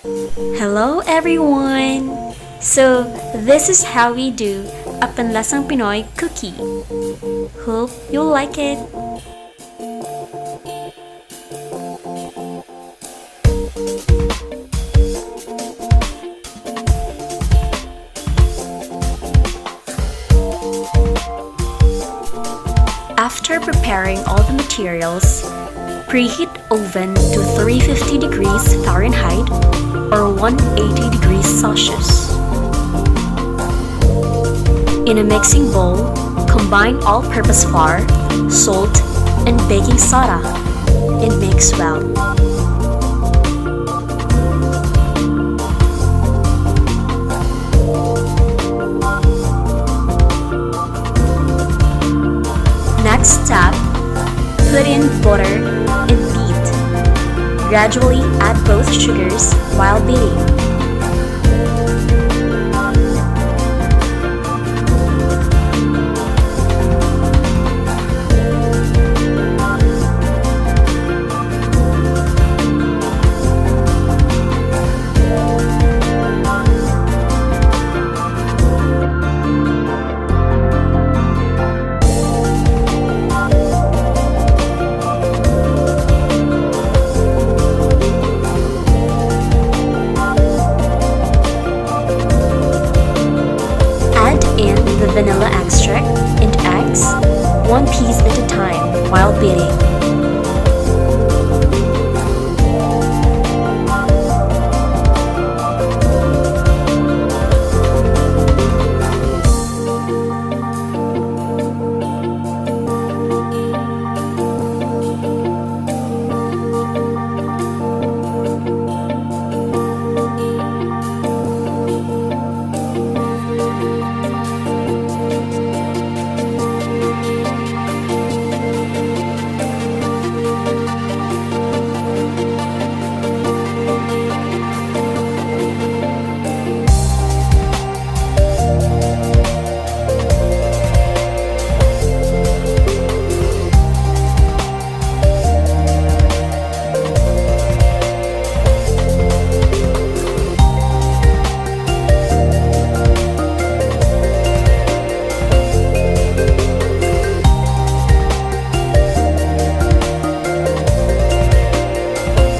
Hello everyone! So, this is how we do a panlasang Pinoy cookie. Hope you'll like it! After preparing all the materials, preheat oven to 350 degrees Fahrenheit or 180 degrees Celsius. In a mixing bowl, combine all-purpose flour, salt, and baking soda and mix well. Next step, put in butter and beat. Gradually add both sugars while beating. The vanilla extract and eggs, one piece at a time while beating.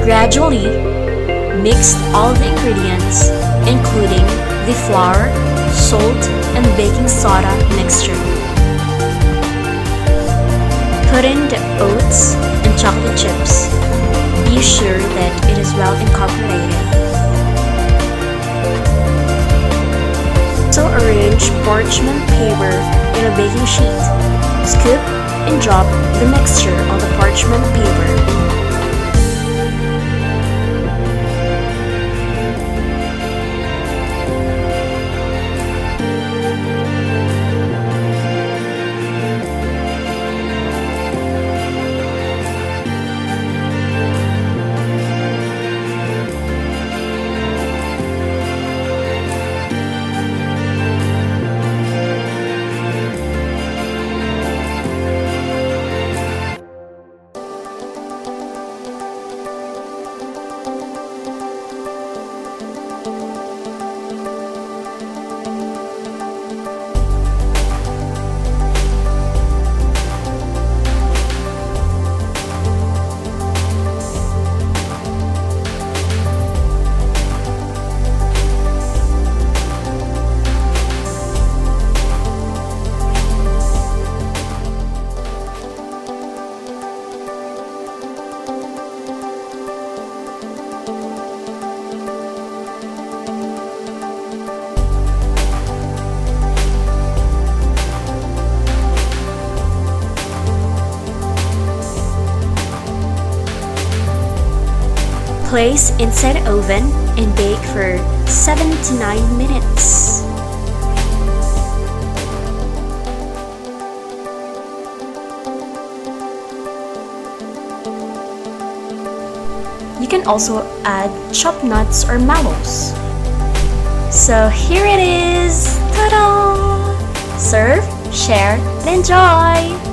Gradually, mix all the ingredients, including the flour, salt, and baking soda mixture. Put in the oats and chocolate chips. Be sure that it is well incorporated. So arrange parchment paper in a baking sheet. Scoop and drop the mixture on the parchment paper. Place inside the oven and bake for 7 to 9 minutes. You can also add chopped nuts or mallows. So here it is! Ta-da! Serve, share, and enjoy!